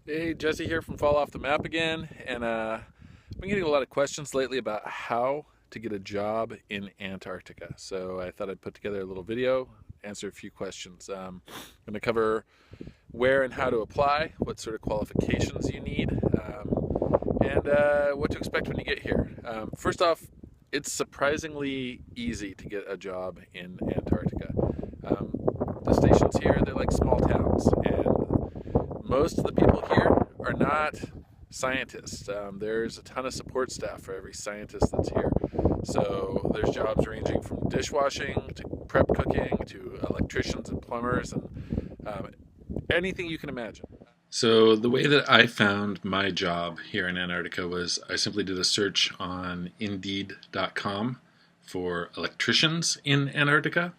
Hey, Jesse here from Fall Off the Map again, and I've been getting a lot of questions lately about how to get a job in Antarctica. So I thought I'd put together a little video, answer a few questions. I'm going to cover where and how to apply, what sort of qualifications you need, and what to expect when you get here. First off, it's surprisingly easy to get a job in Antarctica. Um, the stations here, they're like small towns, and most of the people here are not scientists. There's a ton of support staff for every scientist that's here. So there's jobs ranging from dishwashing to prep cooking to electricians and plumbers and anything you can imagine. So the way that I found my job here in Antarctica was I simply did a search on Indeed.com for electricians in Antarctica.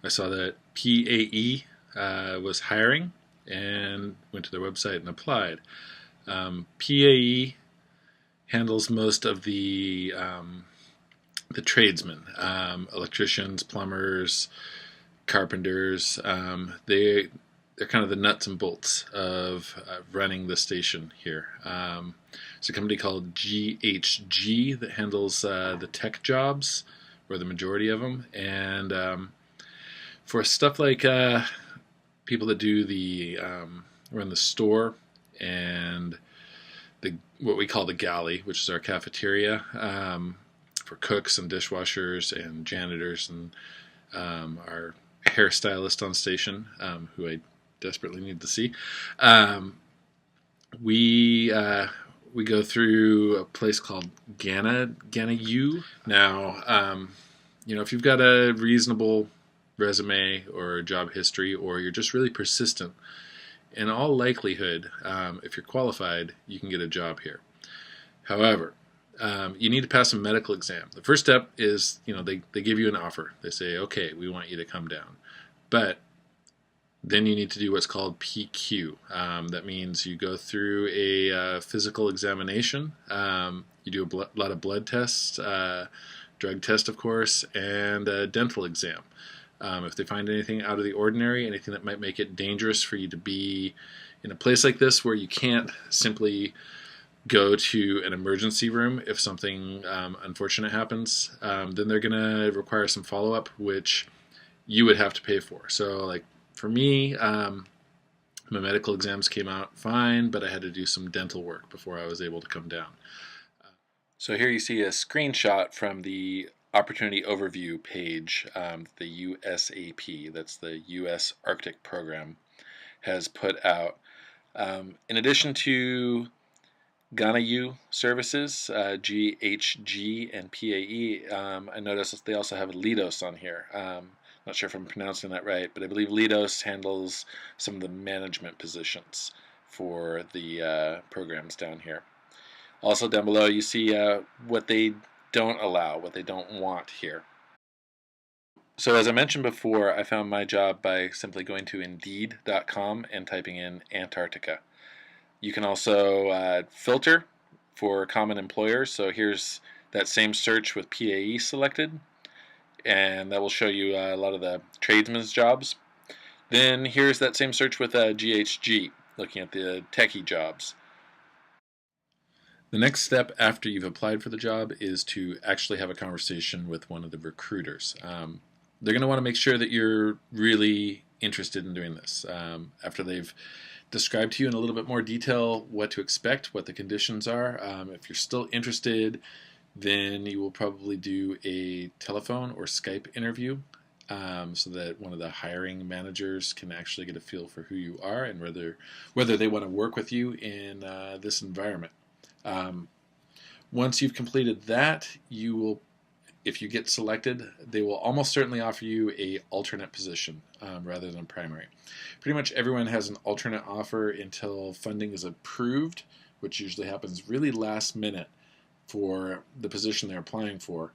I saw that PAE was hiring and went to their website and applied. PAE handles most of the tradesmen, electricians, plumbers, carpenters. They're kind of the nuts and bolts of running the station here. There's a company called GHG that handles the tech jobs, or the majority of them, and for stuff like people that do the run the store and the what we call the galley, which is our cafeteria, for cooks and dishwashers and janitors and our hairstylist on station, who I desperately need to see. We we go through a place called Ghana U. Now, if you've got a reasonable resume or job history, or you're just really persistent, in all likelihood, if you're qualified, you can get a job here. However, you need to pass a medical exam. The first step is, they give you an offer. They say, okay, we want you to come down. But then you need to do what's called PQ. That means you go through a physical examination. You do a lot of blood tests, drug test, of course, and a dental exam. If they find anything out of the ordinary, anything that might make it dangerous for you to be in a place like this where you can't simply go to an emergency room if something unfortunate happens, then they're going to require some follow-up, which you would have to pay for. So, like, for me, my medical exams came out fine, but I had to do some dental work before I was able to come down. So here you see a screenshot from the Opportunity Overview page, the USAP, that's the U.S. Arctic Program, has put out. In addition to Ghana U services, GHG and PAE, I noticed they also have Lidos on here. Not sure if I'm pronouncing that right, but I believe Lidos handles some of the management positions for the programs down here. Also down below you see what they don't allow, what they don't want here. So as I mentioned before, I found my job by simply going to Indeed.com and typing in Antarctica. You can also filter for common employers. So here's that same search with PAE selected, and that will show you a lot of the tradesmen's jobs. Then here's that same search with GHG, looking at the techie jobs. The next step after you've applied for the job is to actually have a conversation with one of the recruiters. They're going to want to make sure that you're really interested in doing this. After they've described to you in a little bit more detail what to expect, what the conditions are, if you're still interested, then you will probably do a telephone or Skype interview, so that one of the hiring managers can actually get a feel for who you are and whether they want to work with you in this environment. Once you've completed that, you will, if you get selected, they will almost certainly offer you a alternate position rather than primary. Pretty much everyone has an alternate offer until funding is approved, which usually happens really last minute for the position they're applying for.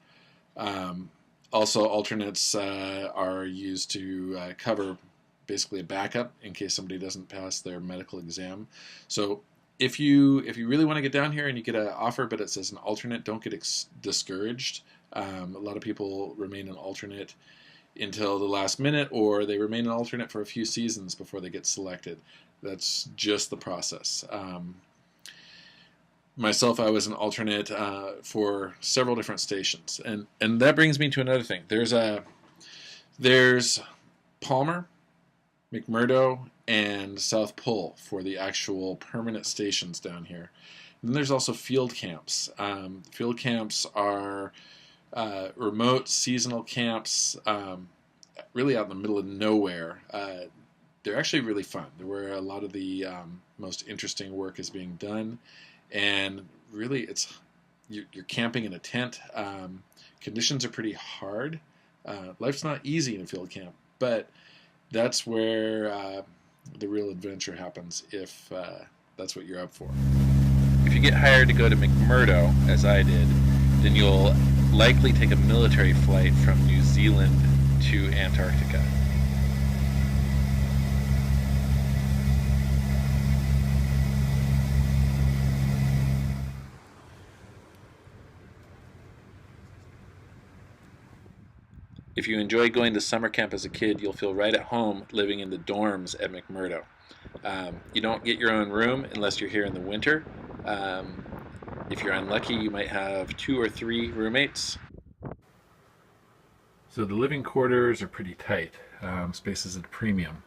Also, alternates are used to cover basically a backup in case somebody doesn't pass their medical exam. So if you really want to get down here and you get an offer but it says an alternate, don't get discouraged. A lot of people remain an alternate until the last minute, or they remain an alternate for a few seasons before they get selected. That's just the process. Myself, I was an alternate for several different stations, and that brings me to another thing. There's Palmer, McMurdo, and South Pole for the actual permanent stations down here. And then there's also field camps. Field camps are remote seasonal camps, really out in the middle of nowhere. They're actually really fun. They're where a lot of the most interesting work is being done. And really, you're camping in a tent. Conditions are pretty hard. Life's not easy in a field camp, but that's where the real adventure happens if that's what you're up for. If you get hired to go to McMurdo, as I did, then you'll likely take a military flight from New Zealand to Antarctica. If you enjoyed going to summer camp as a kid, you'll feel right at home living in the dorms at McMurdo. You don't get your own room unless you're here in the winter. If you're unlucky, you might have 2 or 3 roommates. So the living quarters are pretty tight. Space is at a premium.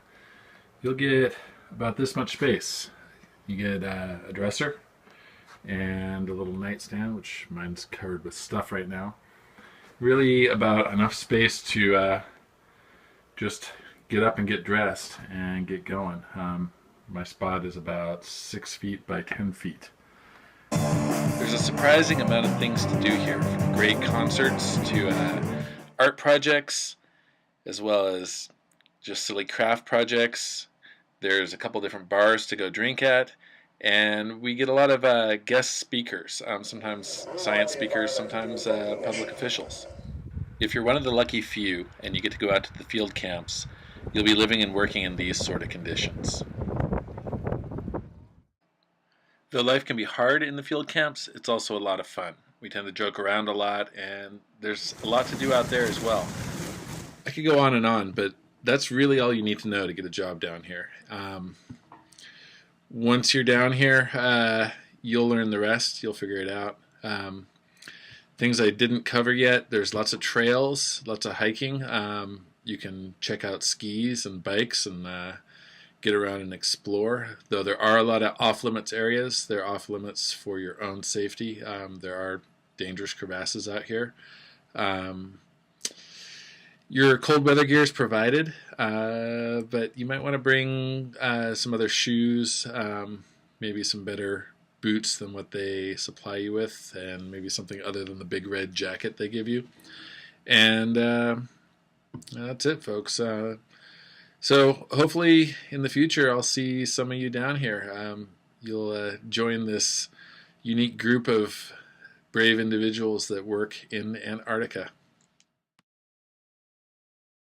You'll get about this much space. You get a dresser and a little nightstand, which mine's covered with stuff right now. Really about enough space to just get up and get dressed and get going. My spot is about 6 feet by 10 feet. There's a surprising amount of things to do here, from great concerts to art projects, as well as just silly craft projects. There's a couple different bars to go drink at, and we get a lot of guest speakers, sometimes science speakers, sometimes public officials. If you're one of the lucky few and you get to go out to the field camps, you'll be living and working in these sort of conditions. Though life can be hard in the field camps, it's also a lot of fun. We tend to joke around a lot, and there's a lot to do out there as well. I could go on, but that's really all you need to know to get a job down here. Once you're down here, you'll learn the rest. You'll figure it out. Things I didn't cover yet, there's lots of trails, lots of hiking. You can check out skis and bikes and get around and explore. Though there are a lot of off-limits areas. They're off-limits for your own safety. There are dangerous crevasses out here. Your cold weather gear is provided, but you might want to bring some other shoes, maybe some better boots than what they supply you with, and maybe something other than the big red jacket they give you. And that's it, folks. So hopefully in the future I'll see some of you down here. You'll join this unique group of brave individuals that work in Antarctica.